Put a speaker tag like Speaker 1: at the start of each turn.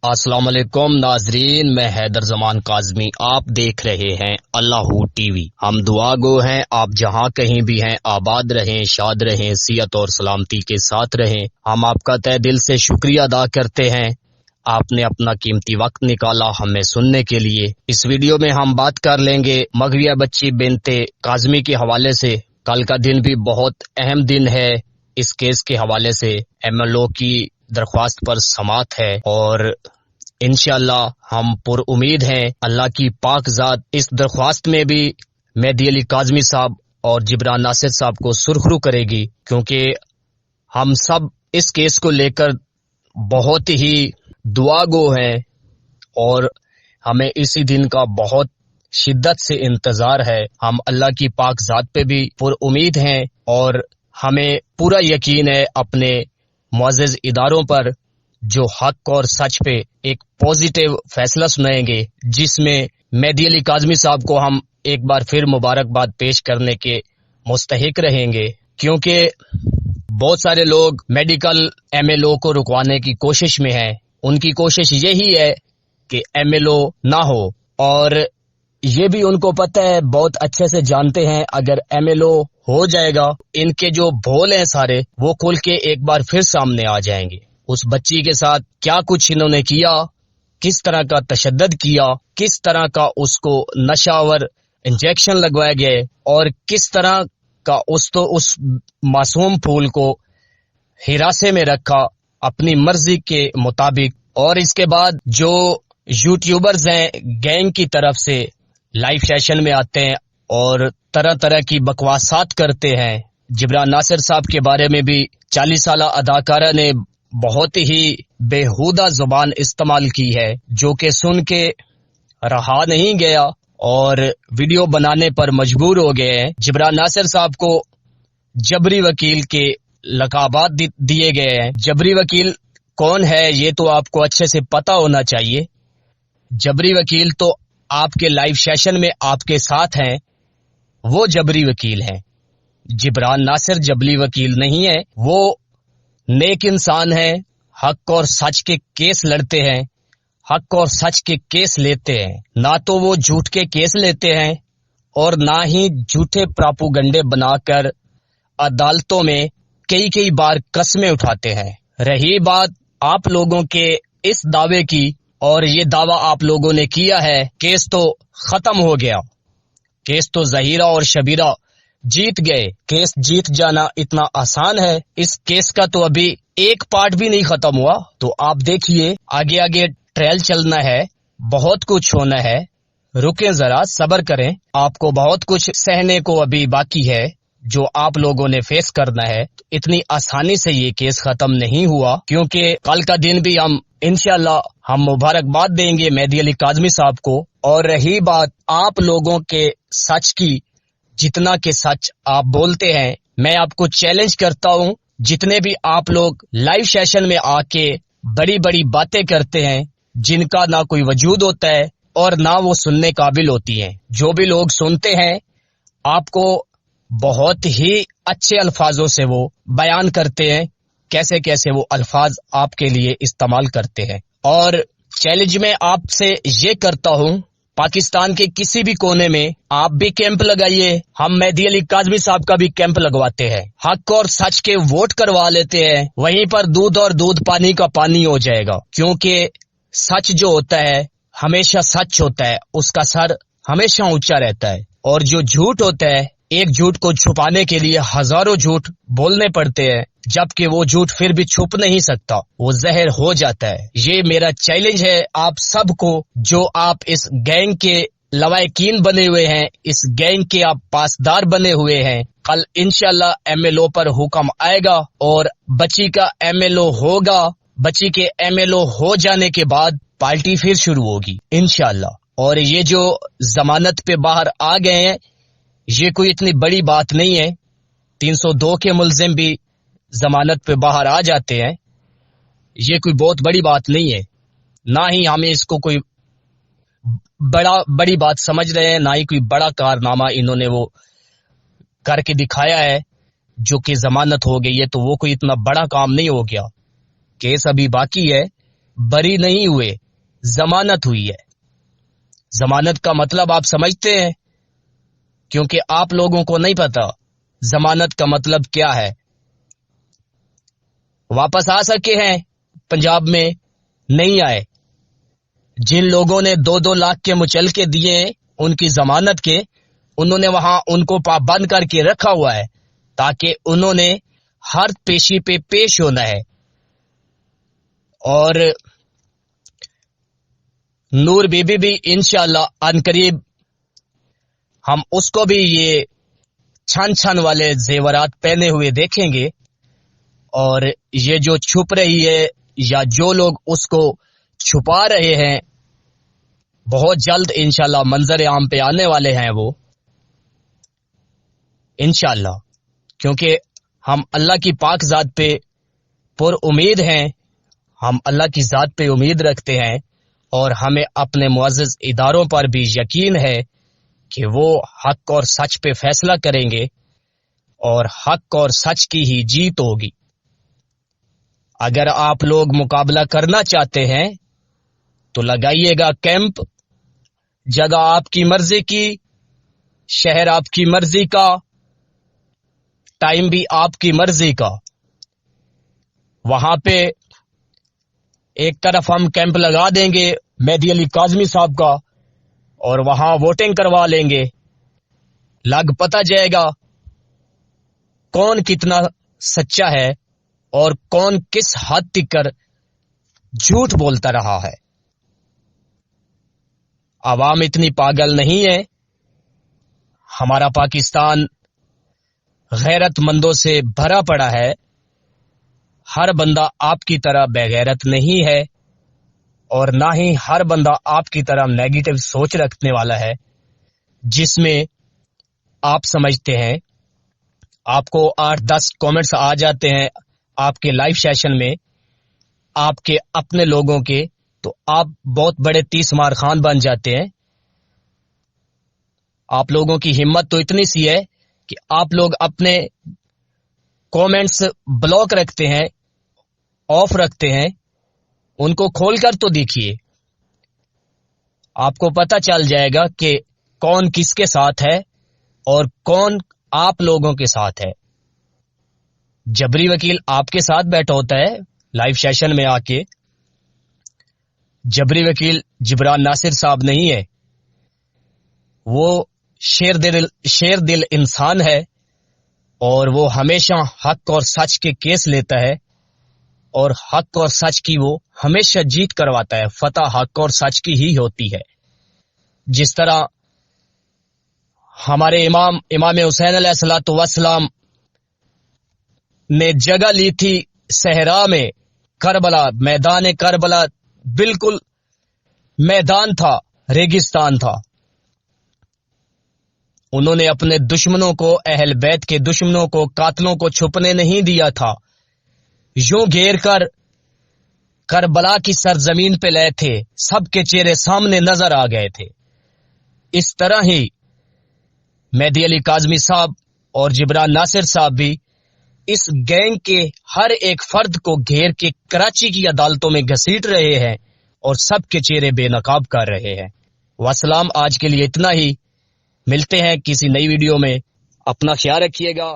Speaker 1: السلام علیکم ناظرین، میں حیدر زمان کاظمی، آپ دیکھ رہے ہیں اللہ ٹی وی۔ ہم دعا گو ہیں، آپ جہاں کہیں بھی ہیں آباد رہیں، شاد رہیں، صحت اور سلامتی کے ساتھ رہیں۔ ہم آپ کا تہ دل سے شکریہ ادا کرتے ہیں، آپ نے اپنا قیمتی وقت نکالا ہمیں سننے کے لیے۔ اس ویڈیو میں ہم بات کر لیں گے مغویہ بچی بنت کاظمی کے حوالے سے۔ کل کا دن بھی بہت اہم دن ہے، اس کیس کے حوالے سے ایم ایل او کی درخواست پر سماعت ہے، اور انشاءاللہ ہم پر امید ہیں اللہ کی پاک ذات اس درخواست میں بھی مہدی علی کاظمی صاحب اور جبران ناصر صاحب کو سرخرو کرے گی، کیونکہ ہم سب اس کیس کو لے کر بہت ہی دعا گو ہیں اور ہمیں اسی دن کا بہت شدت سے انتظار ہے۔ ہم اللہ کی پاک ذات پہ بھی پر امید ہیں اور ہمیں پورا یقین ہے اپنے معزز اداروں پر، جو حق اور سچ پہ ایک پازیٹیو فیصلہ سنائیں گے، جس میں مہدی علی کاظمی صاحب کو ہم ایک بار پھر مبارکباد پیش کرنے کے مستحق رہیں گے، کیونکہ بہت سارے لوگ میڈیکل ایم ایل او کو رکوانے کی کوشش میں ہیں۔ ان کی کوشش یہی ہے کہ ایم ایل او نہ ہو، اور یہ بھی ان کو پتہ ہے، بہت اچھے سے جانتے ہیں، اگر ایم ایل او ہو جائے گا ان کے جو بھول ہیں سارے وہ کھل کے ایک بار پھر سامنے آ جائیں گے۔ اس بچی کے ساتھ کیا کچھ انہوں نے کیا، کس طرح کا تشدد کیا، کس طرح کا اس کو نشہ آور انجیکشن لگوائے گئے، اور کس طرح کا اس معصوم پھول کو حراسے میں رکھا اپنی مرضی کے مطابق۔ اور اس کے بعد جو یوٹیوبرز ہیں گینگ کی طرف سے لائیو سیشن میں آتے ہیں اور طرح طرح کی بکواسات کرتے ہیں۔ جبران ناصر صاحب کے بارے میں بھی 40 سالہ اداکارہ نے بہت ہی بےہودہ زبان استعمال کی ہے، جو کہ سن کے رہا نہیں گیا اور ویڈیو بنانے پر مجبور ہو گئے ہیں۔ جبران ناصر صاحب کو جبری وکیل کے لقبات دیے گئے ہیں۔ جبری وکیل کون ہے یہ تو آپ کو اچھے سے پتا ہونا چاہیے۔ جبری وکیل تو آپ کے لائیو سیشن میں آپ کے ساتھ ہیں، وہ جبری وکیل ہیں۔ جبران ناصر جبری وکیل نہیں ہے، وہ نیک انسان ہیں، حق اور سچ کے کیس لڑتے ہیں، حق اور سچ کے کیس لیتے ہیں۔ نہ تو وہ جھوٹ کے کیس لیتے ہیں اور نہ ہی جھوٹے پراپوگنڈے بنا کر عدالتوں میں کئی بار قسمیں اٹھاتے ہیں۔ رہی بات آپ لوگوں کے اس دعوے کی، اور یہ دعویٰ آپ لوگوں نے کیا ہے، کیس تو ختم ہو گیا، کیس تو ظہیرہ اور شبیرہ جیت گئے۔ کیس جیت جانا اتنا آسان ہے، اس کیس کا تو ابھی ایک پارٹ بھی نہیں ختم ہوا، تو آپ دیکھیے آگے ٹرائل چلنا ہے، بہت کچھ ہونا ہے، رکیں ذرا صبر کریں، آپ کو بہت کچھ سہنے کو ابھی باقی ہے جو آپ لوگوں نے فیس کرنا ہے۔ اتنی آسانی سے یہ کیس ختم نہیں ہوا، کیونکہ کل کا دن بھی ہم انشاءاللہ ہم مبارکباد دیں گے مہدی علی کاظمی صاحب کو۔ اور رہی بات آپ لوگوں کے سچ کی، جتنا کہ سچ آپ بولتے ہیں، میں آپ کو چیلنج کرتا ہوں، جتنے بھی آپ لوگ لائیو سیشن میں آ کے بڑی بڑی باتیں کرتے ہیں جن کا نہ کوئی وجود ہوتا ہے اور نہ وہ سننے قابل ہوتی ہیں، جو بھی لوگ سنتے ہیں آپ کو بہت ہی اچھے الفاظوں سے وہ بیان کرتے ہیں، کیسے وہ الفاظ آپ کے لیے استعمال کرتے ہیں۔ اور چیلنج میں آپ سے یہ کرتا ہوں، پاکستان کے کسی بھی کونے میں آپ بھی کیمپ لگائیے، ہم مہدی علی کاظمی صاحب کا بھی کیمپ لگواتے ہیں، حق اور سچ کے ووٹ کروا لیتے ہیں، وہیں پر دودھ اور دودھ پانی کا پانی ہو جائے گا، کیونکہ سچ جو ہوتا ہے ہمیشہ سچ ہوتا ہے، اس کا سر ہمیشہ اونچا رہتا ہے، اور جو جھوٹ ہوتا ہے ایک جھوٹ کو چھپانے کے لیے ہزاروں جھوٹ بولنے پڑتے ہیں، جبکہ وہ جھوٹ پھر بھی چھپ نہیں سکتا، وہ زہر ہو جاتا ہے۔ یہ میرا چیلنج ہے آپ سب کو، جو آپ اس گینگ کے لوائقین بنے ہوئے ہیں، اس گینگ کے آپ پاسدار بنے ہوئے ہیں، کل انشاءاللہ ایم ایل او پر حکم آئے گا اور بچی کا ایم ایل او ہوگا، بچی کے ایم ایل او ہو جانے کے بعد پارٹی پھر شروع ہوگی انشاءاللہ۔ اور یہ جو ضمانت پہ باہر آ گئے ہیں، یہ کوئی اتنی بڑی بات نہیں ہے، 302 کے ملزم بھی ضمانت پہ باہر آ جاتے ہیں، یہ کوئی بہت بڑی بات نہیں ہے، نہ ہی ہمیں اس کو کوئی بڑی بات سمجھ رہے ہیں، نہ ہی کوئی بڑا کارنامہ انہوں نے وہ کر کے دکھایا ہے جو کہ ضمانت ہو گئی ہے، تو وہ کوئی اتنا بڑا کام نہیں ہو گیا، کیس ابھی باقی ہے، بری نہیں ہوئے، ضمانت ہوئی ہے۔ ضمانت کا مطلب آپ سمجھتے ہیں؟ کیونکہ آپ لوگوں کو نہیں پتا ضمانت کا مطلب کیا ہے۔ واپس آ سکے ہیں پنجاب میں؟ نہیں آئے۔ جن لوگوں نے 2-2 لاکھ کے مچلکے دیے ہیں ان کی ضمانت کے، انہوں نے وہاں ان کو پابند کر کے رکھا ہوا ہے تاکہ انہوں نے ہر پیشی پہ پیش ہونا ہے۔ اور نور بی بی بھی انشاءاللہ عنقریب ہم اس کو بھی یہ چھن چھن والے زیورات پہنے ہوئے دیکھیں گے، اور یہ جو چھپ رہی ہے یا جو لوگ اس کو چھپا رہے ہیں بہت جلد انشاءاللہ منظر عام پہ آنے والے ہیں وہ انشاءاللہ، کیونکہ ہم اللہ کی پاک ذات پہ پر امید ہیں، ہم اللہ کی ذات پہ امید رکھتے ہیں، اور ہمیں اپنے معزز اداروں پر بھی یقین ہے کہ وہ حق اور سچ پہ فیصلہ کریں گے اور حق اور سچ کی ہی جیت ہوگی۔ اگر آپ لوگ مقابلہ کرنا چاہتے ہیں تو لگائیے گا کیمپ، جگہ آپ کی مرضی کی، شہر آپ کی مرضی کا، ٹائم بھی آپ کی مرضی کا۔ وہاں پہ ایک طرف ہم کیمپ لگا دیں گے مہدی علی کاظمی صاحب کا، اور وہاں ووٹنگ کروا لیں گے، لگ پتہ جائے گا کون کتنا سچا ہے اور کون کس حد تک کر جھوٹ بولتا رہا ہے۔ عوام اتنی پاگل نہیں ہے، ہمارا پاکستان غیرت مندوں سے بھرا پڑا ہے، ہر بندہ آپ کی طرح بے غیرت نہیں ہے، اور نہ ہی ہر بندہ آپ کی طرح نیگیٹو سوچ رکھنے والا ہے، جس میں آپ سمجھتے ہیں آپ کو 8-10 کامنٹس آ جاتے ہیں آپ کے لائیو سیشن میں آپ کے اپنے لوگوں کے، تو آپ بہت بڑے 30 مار خان بن جاتے ہیں۔ آپ لوگوں کی ہمت تو اتنی سی ہے کہ آپ لوگ اپنے کامنٹس بلاک رکھتے ہیں، آف رکھتے ہیں، ان کو کھول کر تو دیکھیے، آپ کو پتہ چل جائے گا کہ کون کس کے ساتھ ہے اور کون آپ لوگوں کے ساتھ ہے۔ جبری وکیل آپ کے ساتھ بیٹھا ہوتا ہے لائیو سیشن میں آ کے، جبری وکیل جبران ناصر صاحب نہیں ہے، وہ شیر دل انسان ہے، اور وہ ہمیشہ حق اور سچ کے کیس لیتا ہے، اور حق اور سچ کی وہ ہمیشہ جیت کرواتا ہے، فتح حق اور سچ کی ہی ہوتی ہے۔ جس طرح ہمارے امام حسین علیہ الصلوۃ والسلام نے جگہ لی تھی صحرا میں، کربلا، میدان کربلا بالکل میدان تھا، ریگستان تھا، انہوں نے اپنے دشمنوں کو، اہل بیت کے دشمنوں کو، قاتلوں کو چھپنے نہیں دیا تھا، یوں گھیر کر کربلا کی سرزمین پہ لائے تھے، سب کے چہرے سامنے نظر آ گئے تھے۔ اس طرح ہی مہدی علی کاظمی صاحب اور جبران ناصر صاحب بھی اس گینگ کے ہر ایک فرد کو گھیر کے کراچی کی عدالتوں میں گھسیٹ رہے ہیں اور سب کے چہرے بے نقاب کر رہے ہیں۔ والسلام، آج کے لیے اتنا ہی، ملتے ہیں کسی نئی ویڈیو میں، اپنا خیال رکھیے گا۔